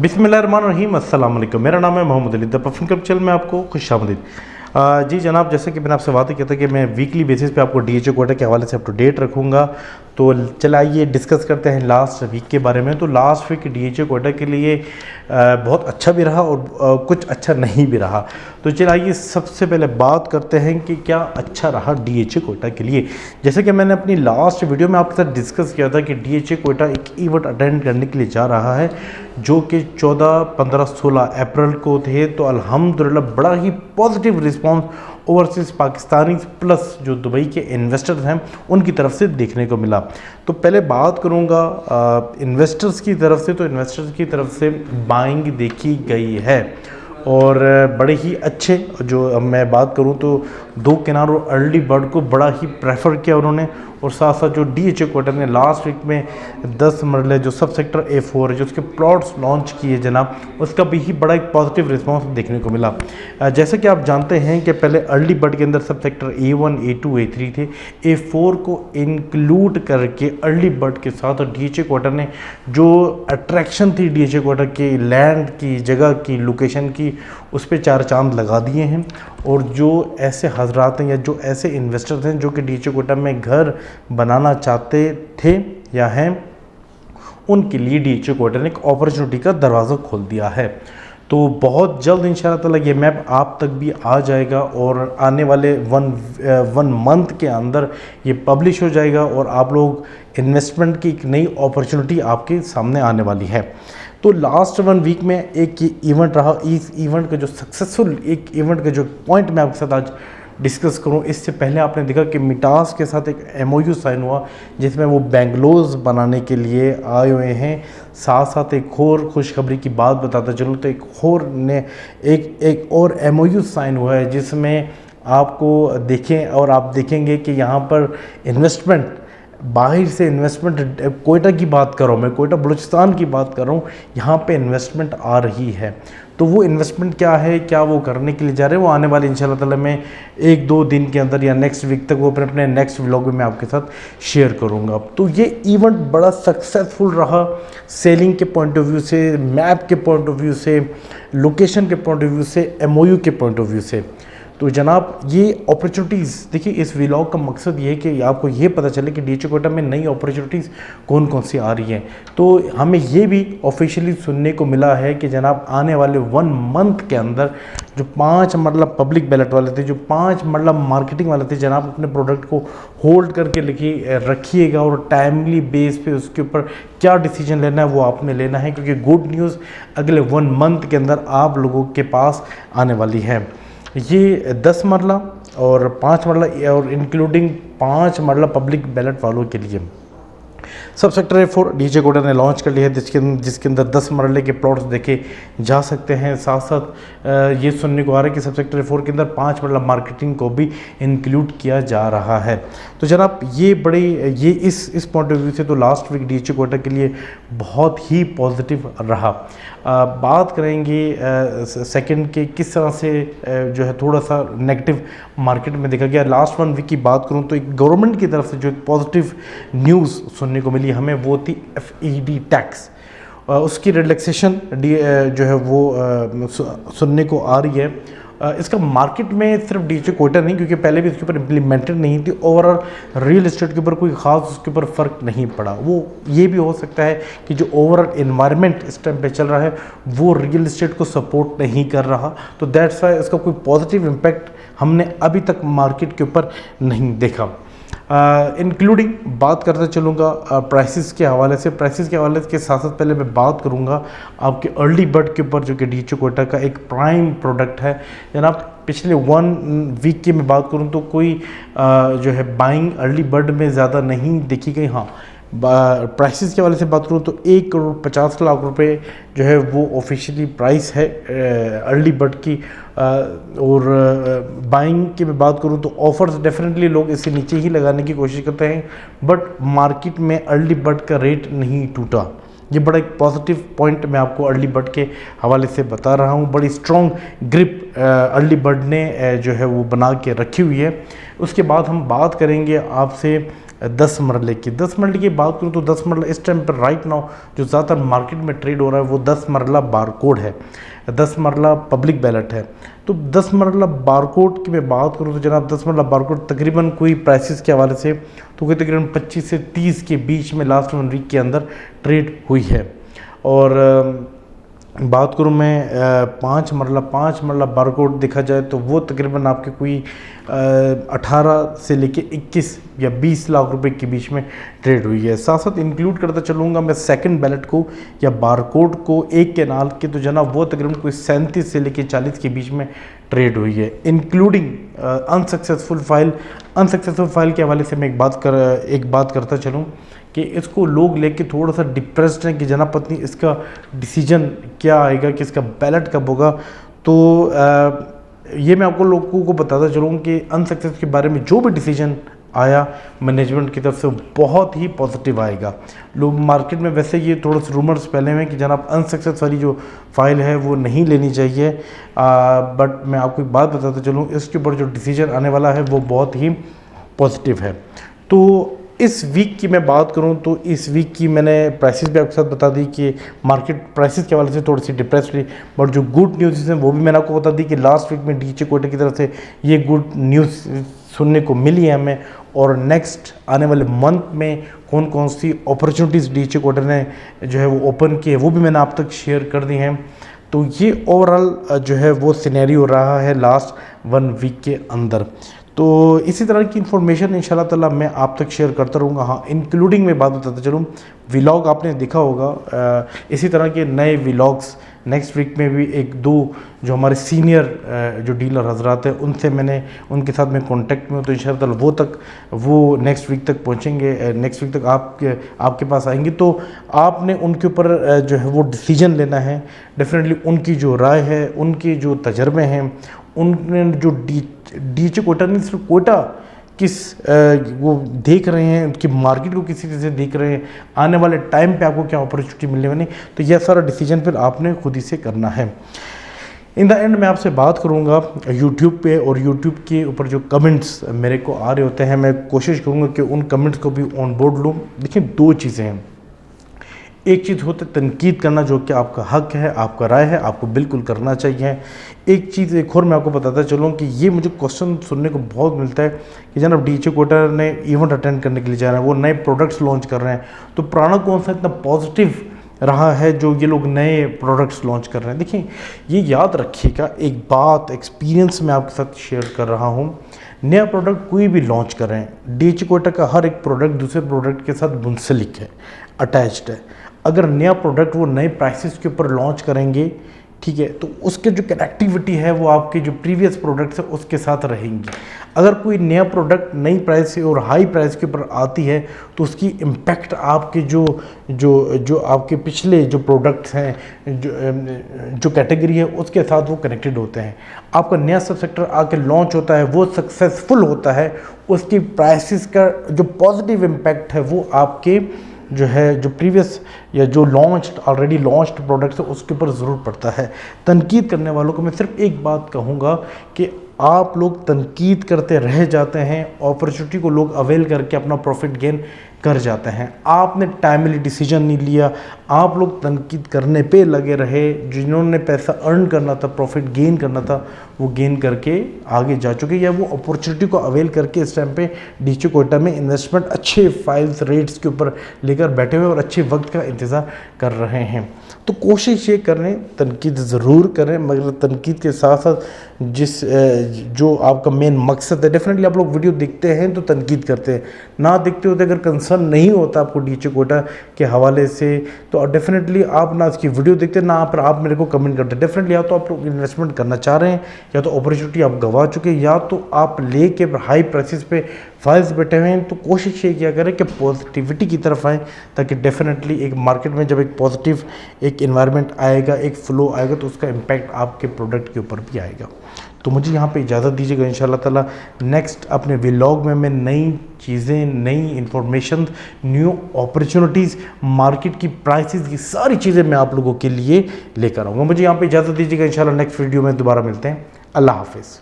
बिस्मिल्लाहिर्रहमानिर्रहीम, अस्सलाम वालेकुम। मेरा नाम है Mohammed Ali. The perfume club channel में आपको खुशामदीद। जी जनाब, जैसे कि मैंने आपसे वादा किया था कि मैं वीकली बेसिस पे आपको डीएचओ कोटा के हवाले से अप टू डेट रखूँगा। तो चलिए आइए डिस्कस करते हैं लास्ट वीक के बारे में। तो लास्ट वीक डीएचओ कोटा के लिए बहुत अच्छा भी रहा और कुछ अच्छा नहीं भी रहा। तो चलिए आइए सबसे पहले बात करते हैं कि क्या अच्छा रहा डीएचओ कोटा के लिए। जैसे कि मैंने अपनी लास्ट वीडियो में आपके साथ डिस्कस किया था कि डीएचओ कोटा एक इवेंट अटेंड करने के लिए जा रहा है जो कि 14, 15, 16 अप्रैल को थे। तो अल्हम्दुलिल्लाह बड़ा ही positive response overseas Pakistani plus जो दुबई के इन्वेस्टर्स हैं उनकी तरफ से देखने को मिला। तो पहले बात करूंगा इन्वेस्टर्स की तरफ से। तो इन्वेस्टर्स की तरफ से बाइंग देखी गई है और बड़े ही अच्छे, जो मैं बात करूं तो दो किनार और अर्ली बर्ड को बड़ा ही प्रेफर किया उन्होंने। और साथ साथ जो डीएचओ कोटा ने लास्ट वीक में 10 मरले जो सब सेक्टर A4 है जो उसके प्लॉट्स लॉन्च किए जनाब, उसका भी ही बड़ा एक पॉजिटिव रिस्पांस देखने को मिला। जैसे कि आप जानते हैं कि पहले अर्ली बर्ड के अंदर सब सेक्टर A1, A2, A3 थे। A4 को इंक्लूड करके अर्ली बर्ड के साथ डीएचओ कोटा ने जो अट्रैक्शन थी डीएचओ कोटा की लैंड की, जगह की, लोकेशन की, उस पर 4 चांद लगा दिए हैं। और जो ऐसे हजरात हैं या जो ऐसे इन्वेस्टर्स हैं जो कि डीएचओ कोटा में घर बनाना चाहते थे या हैं, उनके लिए डीएचओ कोटा ने एक अपॉर्चुनिटी का दरवाज़ा खोल दिया है। तो बहुत जल्द इंशाअल्लाह ताला ये मैप आप तक भी आ जाएगा और आने वाले वन मंथ के अंदर ये पब्लिश हो जाएगा और आप लोग इन्वेस्टमेंट की एक नई अपॉर्चुनिटी आपके सामने आने वाली है। तो लास्ट 1 वीक में एक इवेंट रहा। इस इवेंट का जो सक्सेसफुल एक इवेंट का जो पॉइंट मैं आपके साथ आज डिस्कस करूं, इससे पहले आपने देखा कि मिटास के साथ एक MOU साइन हुआ जिसमें वो बेंगलोर्स बनाने के लिए आए हुए हैं। साथ साथ एक और खुशखबरी की बात बताता चलूँ तो एक और MOU साइन हुआ है जिसमें आपको देखें और आप देखेंगे कि यहाँ पर इन्वेस्टमेंट, बाहर से इन्वेस्टमेंट, कोयटा की बात कर रहा हूँ मैं, कोयटा बलूचिस्तान की बात कर रहा हूँ, यहाँ पे इन्वेस्टमेंट आ रही है। तो वो इन्वेस्टमेंट क्या है, क्या वो करने के लिए जा रहे हैं, वो आने वाले इंशाल्लाह ताला में 1-2 दिन के अंदर या नेक्स्ट वीक तक वो अपने नेक्स्ट व्लॉग में मैं आपके साथ शेयर करूँगा। तो ये इवेंट बड़ा सक्सेसफुल रहा सेलिंग के पॉइंट ऑफ व्यू से, मैप के पॉइंट ऑफ व्यू से, लोकेशन के पॉइंट ऑफ व्यू से, MOU के पॉइंट ऑफ व्यू से। तो जनाब ये अपॉर्चुनिटीज़ देखिए, इस व्लॉग का मकसद ये है कि आपको ये पता चले कि डीएचओ कोटा में नई अपॉर्चुनिटीज़ कौन कौन सी आ रही हैं। तो हमें ये भी ऑफिशियली सुनने को मिला है कि जनाब आने वाले 1 मंथ के अंदर जो 5 मतलब पब्लिक बैलेट वाले थे, जो 5 मतलब मार्केटिंग वाले थे, जनाब अपने प्रोडक्ट को होल्ड करके रखिएगा और टाइमली बेस पे उसके ऊपर क्या डिसीजन लेना है वो आपने लेना है, क्योंकि गुड न्यूज़ अगले 1 मंथ के अंदर आप लोगों के पास आने वाली है। ये 10 मरला और 5 मरला और इंक्लूडिंग 5 मरला पब्लिक बैलेट वालों के लिए सब सेक्टर A4 डीएचओ कोटा ने लॉन्च कर लिया है, जिसके अंदर 10 मरले के प्लॉट्स देखे जा सकते हैं। साथ साथ ये सुनने को आ रहा है कि सब सेक्टर A4 के अंदर 5 मरला मार्केटिंग को भी इंक्लूड किया जा रहा है। तो जनाब ये इस पॉइंट ऑफ व्यू से तो लास्ट वीक डीएचओ कोटा के लिए बहुत ही पॉजिटिव रहा। बात करेंगे सेकंड के किस तरह से जो है थोड़ा सा नेगेटिव मार्केट में देखा गया। लास्ट 1 वीक की बात करूं तो एक गवर्नमेंट की तरफ से जो एक पॉजिटिव न्यूज़ सुनने को मिली हमें, वो थी FED टैक्स, उसकी रिलैक्सेशन जो है वो सुनने को आ रही है। इसका मार्केट में सिर्फ डीएचओ कोटा नहीं, क्योंकि पहले भी इसके ऊपर इम्प्लीमेंटेड नहीं थी, ओवरऑल रियल एस्टेट के ऊपर कोई ख़ास उसके ऊपर फ़र्क नहीं पड़ा। वो ये भी हो सकता है कि जो ओवरऑल इन्वायरमेंट इस टाइम पे चल रहा है वो रियल एस्टेट को सपोर्ट नहीं कर रहा, तो दैट्स वाई इसका कोई पॉजिटिव इम्पैक्ट हमने अभी तक मार्केट के ऊपर नहीं देखा। इंक्लूडिंग बात करते चलूँगा प्राइसेस के हवाले से। प्राइसेस के हवाले के साथ साथ पहले मैं बात करूँगा आपके अर्ली बर्ड के ऊपर, जो कि डीएचओ कोटा का एक प्राइम प्रोडक्ट है। जनाब पिछले 1 वीक की मैं बात करूँ तो कोई जो है बाइंग अर्ली बर्ड में ज़्यादा नहीं देखी गई। हाँ, प्राइसेस के हवाले से बात करूँ तो 1,50,00,000 रुपये जो है वो ऑफिशियली प्राइस है अर्ली बर्ड की। और बाइंग की मैं बात करूँ तो ऑफर्स डेफिनेटली लोग इससे नीचे ही लगाने की कोशिश करते हैं, बट मार्केट में अर्ली बर्ड का रेट नहीं टूटा। ये बड़ा एक पॉजिटिव पॉइंट मैं आपको अर्ली बर्ड के हवाले से बता रहा हूँ। बड़ी स्ट्रॉन्ग ग्रिप अर्ली बर्ड ने जो है वो बना के रखी हुई है। उसके बाद हम बात करेंगे आपसे 10 मरले की बात करूँ तो 10 मरला इस टाइम पर राइट नाउ जो ज़्यादातर मार्केट में ट्रेड हो रहा है वो 10 मरला बारकोड है, 10 मरला पब्लिक बैलेट है। तो 10 मरला बारकोड की मैं बात करूँ तो जनाब 10 मरला बारकोड तकरीबन कोई प्राइसेस के हवाले से तो कोई तकरीबन 25 से 30 के बीच में लास्ट 1 वीक के अंदर ट्रेड हुई है। और बात करूँ मैं 5 मरला बारकोड देखा जाए तो वो तकरीबन आपके कोई 18 से लेके 21 या 20 लाख रुपए के बीच में ट्रेड हुई है। साथ साथ इंक्लूड करता चलूँगा मैं सेकंड बैलेट को या बारकोड को एक के नाल के, तो जनाब वो तकरीबन कोई 37 से लेके 40 के बीच में ट्रेड हुई है, इंक्लूडिंग अनसक्सेसफुल फाइल के हवाले से मैं एक बात करता चलूँ कि इसको लोग लेके थोड़ा सा डिप्रेस्ड हैं कि जनाब पत्नी इसका डिसीजन क्या आएगा कि इसका बैलेट कब होगा। तो ये मैं आपको लोगों को बताता चलूँ कि अनसक्सेस के बारे में जो भी डिसीजन आया मैनेजमेंट की तरफ से बहुत ही पॉजिटिव आएगा। लोग मार्केट में वैसे ये थोड़े से रूमर्स फैले हुए हैं कि जनाब अनसक्सेस वाली जो फाइल है वो नहीं लेनी चाहिए, बट मैं आपको एक बात बताता चलूँ इसके ऊपर जो डिसीजन आने वाला है वो बहुत ही पॉजिटिव है। तो इस वीक की मैं बात करूं तो इस वीक की मैंने प्राइसेस भी आपके साथ बता दी कि मार्केट प्राइसेस के हवाले से थोड़ी सी डिप्रेस रही, बट जो गुड न्यूज़ हैं वो भी मैंने आपको बता दी कि लास्ट वीक में डीएचए कोटे की तरफ से ये गुड न्यूज़ सुनने को मिली है हमें। और नेक्स्ट आने वाले मंथ में कौन कौन सी अपॉर्चुनिटीज़ डीएचए कोटे ने जो है वो ओपन की है वो भी मैंने आप तक शेयर कर दी हैं। तो ये ओवरऑल जो है वो सिनेरियो रहा है लास्ट 1 वीक के अंदर। तो इसी तरह की इन्फॉर्मेशन इंशाल्लाह ताला मैं आप तक शेयर करता रहूँगा। हाँ, इंक्लूडिंग मैं बात बताता चलूँ, व्लॉग आपने देखा होगा, इसी तरह के नए व्लॉग्स नेक्स्ट वीक में भी 1-2 जो हमारे सीनियर जो डीलर हजरात हैं उनके साथ मैं कांटेक्ट में हूँ, तो इंशाल्लाह ताला वो नेक्स्ट वीक तक पहुँचेंगे, नेक्स्ट वीक तक आपके पास आएंगे। तो आपने उनके ऊपर जो है वो डिसीजन लेना है। डेफिनेटली उनकी जो राय है, उनके जो तजर्बे हैं, उनने जो डीएचए कोटा नहीं सिर्फ कोटा किस वो देख रहे हैं, उनकी मार्केट को किसी तरह से देख रहे हैं, आने वाले टाइम पे आपको क्या अपॉर्चुनिटी मिलने वाली, तो यह सारा डिसीजन फिर आपने खुद ही से करना है। इन द एंड मैं आपसे बात करूंगा यूट्यूब पे, और यूट्यूब के ऊपर जो कमेंट्स मेरे को आ रहे होते हैं मैं कोशिश करूंगा कि उन कमेंट्स को भी ऑन बोर्ड लूँ। देखिए 2 चीज़ें हैं, एक चीज़ होती है तनकीद करना जो कि आपका हक है, आपका राय है, आपको बिल्कुल करना चाहिए। एक चीज़ एक और मैं आपको बताता चलूँ कि ये मुझे क्वेश्चन सुनने को बहुत मिलता है कि जनाब डीएचए कोटा ने इवेंट अटेंड करने के लिए जा रहे हैं, वो नए प्रोडक्ट्स लॉन्च कर रहे हैं, तो पुराना कौन सा इतना पॉजिटिव रहा है जो ये लोग नए प्रोडक्ट्स लॉन्च कर रहे हैं। देखिए ये याद रखिएगा, एक बात एक्सपीरियंस मैं आपके साथ शेयर कर रहा हूँ, नया प्रोडक्ट कोई भी लॉन्च कर रहे हैं, डीएचए कोटा का हर एक प्रोडक्ट दूसरे प्रोडक्ट के साथ मुंसलिक है, अटैच्ड है। अगर नया प्रोडक्ट वो नए प्राइसेस के ऊपर लॉन्च करेंगे, ठीक है, तो उसके जो कनेक्टिविटी है वो आपके जो प्रीवियस प्रोडक्ट्स है उसके साथ रहेंगी। अगर कोई नया प्रोडक्ट नई प्राइस से और हाई प्राइस के ऊपर आती है तो उसकी इम्पैक्ट आपके जो आपके पिछले जो प्रोडक्ट्स हैं, जो कैटेगरी है उसके साथ वो कनेक्टेड होते हैं। आपका नया सब सेक्टर आके लॉन्च होता है, वो सक्सेसफुल होता है, उसकी प्राइसेस का जो पॉजिटिव इम्पैक्ट है वो आपके जो प्रीवियस या जो ऑलरेडी लॉन्च्ड प्रोडक्ट्स है उसके ऊपर ज़रूर पड़ता है। तनकीद करने वालों को मैं सिर्फ एक बात कहूँगा कि आप लोग तनकीद करते रह जाते हैं, अपॉर्चुनिटी को लोग अवेल करके अपना प्रॉफिट गेन कर जाते हैं। आपने टाइमली डिसीजन नहीं लिया, आप लोग तनकीद करने पे लगे रहे, जिन्होंने पैसा अर्न करना था, प्रॉफिट गेन करना था, वो गेन करके आगे जा चुके, या वो अपॉर्चुनिटी को अवेल करके इस टाइम पे डीएचए कोटा में इन्वेस्टमेंट अच्छे फाइल्स रेट्स के ऊपर लेकर बैठे हुए और अच्छे वक्त का इंतज़ार कर रहे हैं। तो कोशिश ये करें, तनकीद ज़रूर करें, मगर तनकीद के साथ साथ जो आपका मेन मकसद है, डेफिनेटली आप लोग वीडियो देखते हैं तो तनकीद करते हैं, ना देखते होते अगर कंसर्न नहीं होता आपको डीएचए कोटा के हवाले से, तो डेफिनेटली आप ना इसकी वीडियो देखते ना आप मेरे को कमेंट करते। डेफिनेटली या तो आप लोग इन्वेस्टमेंट करना चाह रहे हैं, या तो अपॉर्चुनिटी आप गंवा चुके, या तो आप लेके हाई प्राइसेस पे फाइल्स बैठे हुए हैं। तो कोशिश ये किया करें कि पॉजिटिविटी की तरफ आएँ, ताकि डेफिनेटली एक मार्केट में जब एक पॉजिटिव एक इन्वायरमेंट आएगा, एक फ्लो आएगा, तो उसका इम्पैक्ट आपके प्रोडक्ट के ऊपर भी आएगा। तो मुझे यहाँ पे इजाज़त दीजिएगा, इंशाल्लाह ताला नेक्स्ट अपने व्लॉग में मैं नई चीज़ें, नई इन्फॉर्मेशन, न्यू अपॉर्चुनिटीज़, मार्केट की प्राइसेस की सारी चीज़ें मैं आप लोगों के लिए लेकर आऊँगा। मुझे यहाँ पे इजाज़त दीजिएगा, इंशाल्लाह नेक्स्ट वीडियो में दोबारा मिलते हैं। अल्लाह हाफिज़।